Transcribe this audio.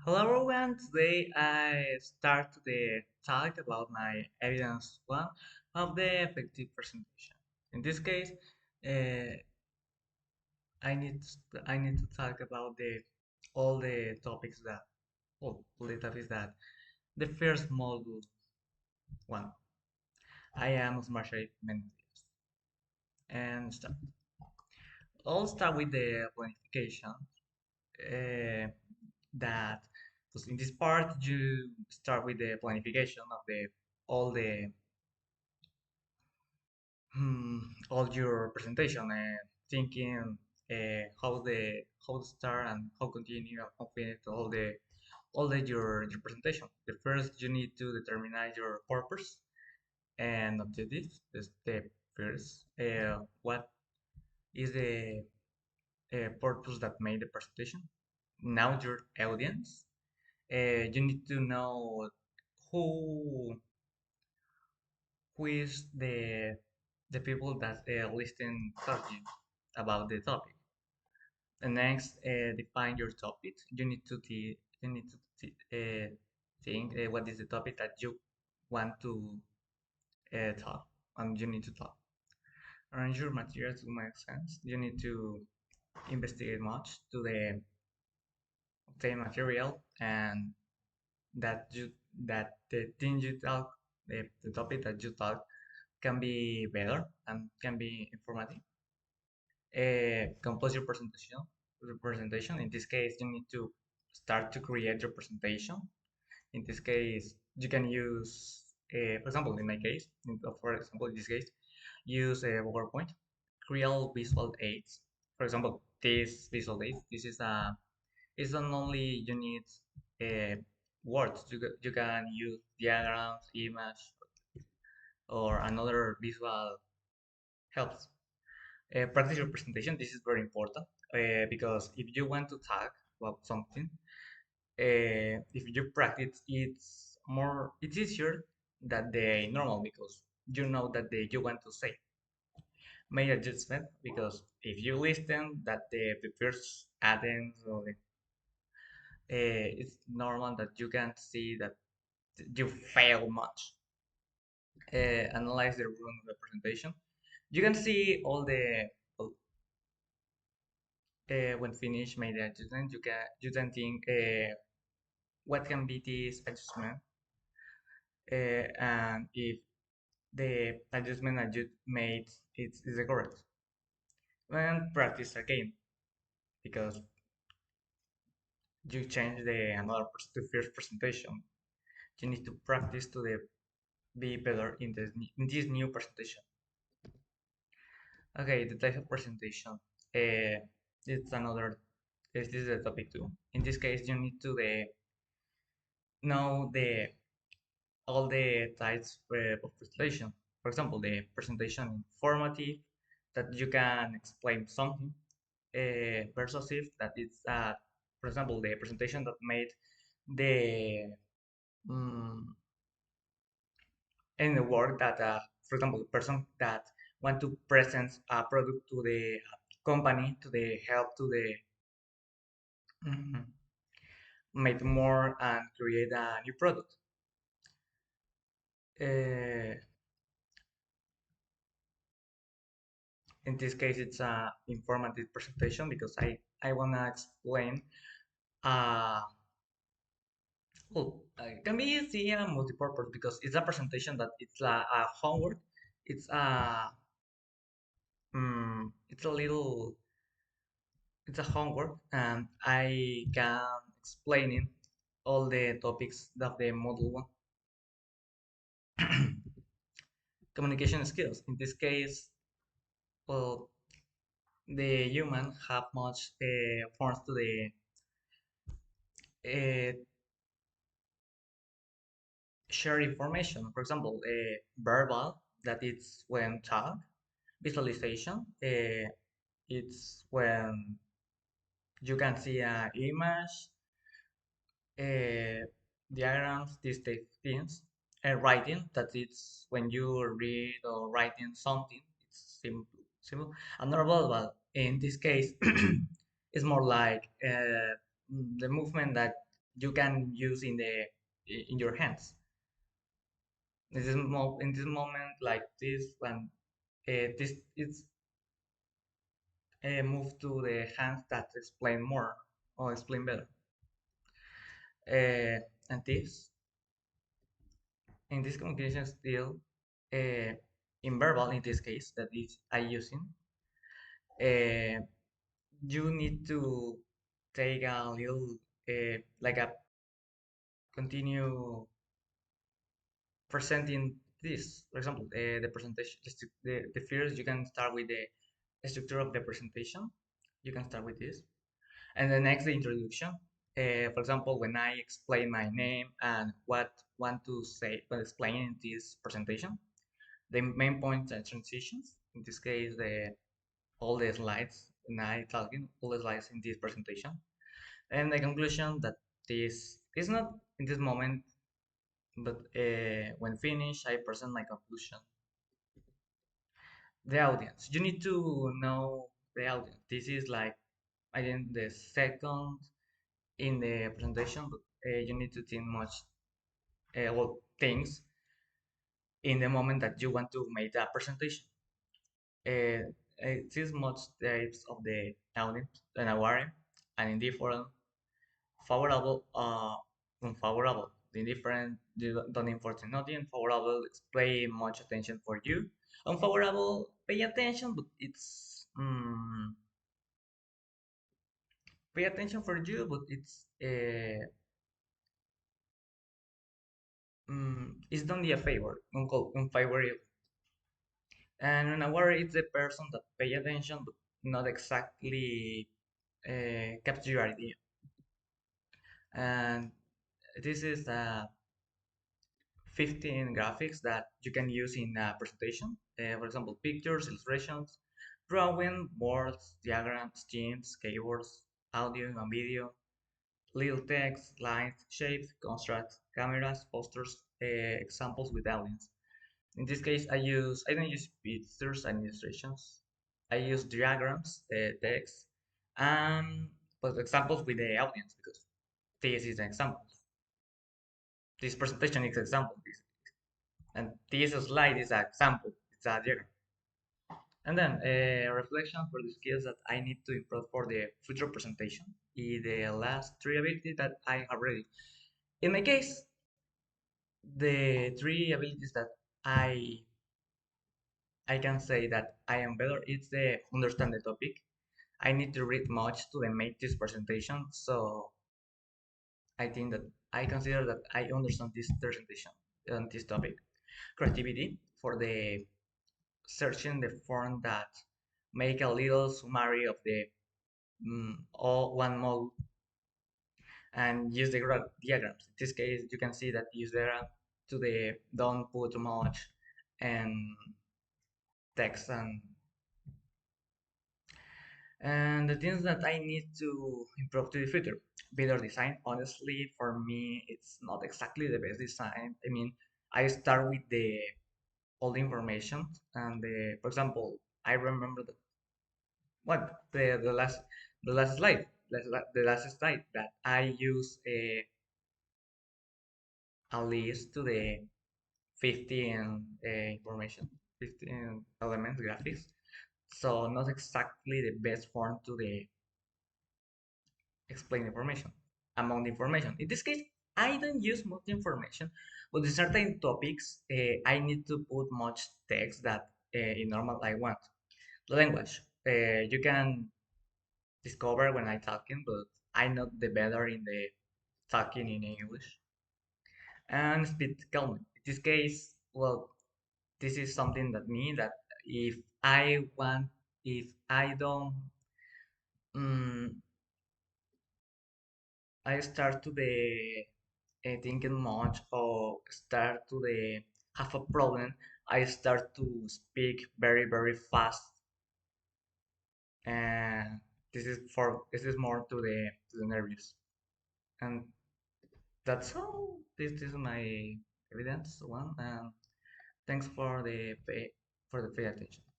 Hello everyone, today I start the talk about my evidence one of the effective presentation. In this case, uh, I need to talk about the all the topics that all the topics that the first module one. I am Smart Shape Mendes and start. I'll start with the planification. Uh, that because in this part you start with the planification of the all the all your presentation and thinking how to start and how continue and how finish all the your presentation. The first you need to determine your purpose and objectives. That's the first. What is the purpose that made the presentation? Now your audience. You need to know who who is the people that listen talking about the topic. And next, define your topic. You need to think what is the topic that you want to talk, and you need to talk. Arrange your material to make sense. You need to investigate much to the material and that you that the thing you talk, the topic that you talk can be better and can be informative. Compose your presentation. In this case, you need to start to create your presentation. In this case, you can use, for example, in my case, for example, in this case, use a PowerPoint, create visual aids. For example, this visual aid, this is a, it's not only you need uh, words, you can use diagrams, image, or another visual helps. Practice your presentation. This is very important because if you want to talk about something, if you practice, it's easier than the normal because you know that you want to say. Make adjustment because if you listen that the first addends or it's normal that you can see that you fail much. Analyze the room of the presentation. You can see all the when finished made the adjustment. You can think what can be this adjustment and if the adjustment that you made is the correct. And practice again because you change the first presentation. You need to practice to be better in this new presentation. Okay, the type of presentation. It's another. This is the topic too. In this case, you need to know the all the types of presentation. For example, the presentation informative, that you can explain something, persuasive, that it's, for example, the presentation that made the um, in the work that, for example, the person that want to present a product to the company, to the help to the mm, make more and create a new product. Uh, in this case, it's a informative presentation because I wanna explain. Well, it can be easy and multi-purpose because it's a presentation that a homework. It's a it's a little it's a homework and I can explain it all the topics of the module one. Communication skills. In this case, well, the human have much forms to the uh, share information. For example, verbal, that it's when talk. Visualization, it's when you can see an image, uh, diagrams, these type of things. And writing, that it's when you read or writing something, it's simple. And non-verbal, in this case, is more like the movement that you can use in your hands. In this moment, like this when this is moved to the hands that explain more or explain better. And this in this communication still uh, in verbal in this case that is I using, uh, you need to take a little like a continue presenting this. For example, the presentation, the first you can start with the structure of the presentation. You can start with this, and the next the introduction. For example, when I explain my name and what want to say when explaining this presentation, the main points and transitions. In this case, the all the slides when I talking all the slides in this presentation, and the conclusion that this is not in this moment, but when finished, I present my conclusion. The audience. You need to know the audience. This is like I think the second in the presentation, but you need to think much well things in the moment that you want to make that presentation. It is much types of the audience and aware and indifferent, favorable, unfavorable. The indifferent, you don't important nothing. Favorable, pay much attention for you. Unfavorable, pay attention, but it's pay attention for you, but it's done you a favor, unfavorable. And unaware is the person that pay attention, but not exactly capture your idea. And this is 15 graphics that you can use in a presentation. For example, pictures, illustrations, drawing, boards, diagrams, schemes, keywords, audio and video, little text, lines, shapes, constructs, cameras, posters, examples with audience. In this case, I don't use pictures and illustrations. I use diagrams, text, and but examples with the audience because this is an example. This presentation is an example. And this slide is an example. It's a diagram. And then a reflection for the skills that I need to improve for the future presentation is the last three abilities that I have ready. In my case, the three abilities that I I can say that I am better. It's the understand the topic. I need to read much to make this presentation, so I think that I consider that I understand this presentation on this topic. Creativity for the searching the form that make a little summary of the all one model and use the diagrams. In this case, you can see that use diagram to the don't put much and text and the things that I need to improve to the future. Better design, honestly, for me, it's not exactly the best design. I mean, I start with the all the information and for example, I remember what the last slide, the last slide that I use a list to the 15 information, 15 elements graphics. So not exactly the best form to the explain information among the information. In this case, I don't use much information, but in certain topics, I need to put much text that in normal I want. The language, you can discover when I talking, but I'm not the better in the talking in English. And speed calmly. In this case, well, this is something that means that if I want, if I don't, um, I start to the thinking much or start to the have a problem, I start to speak very fast, and this is more to the nervous, and that's all. This is my evidence one, and thanks for the pay attention.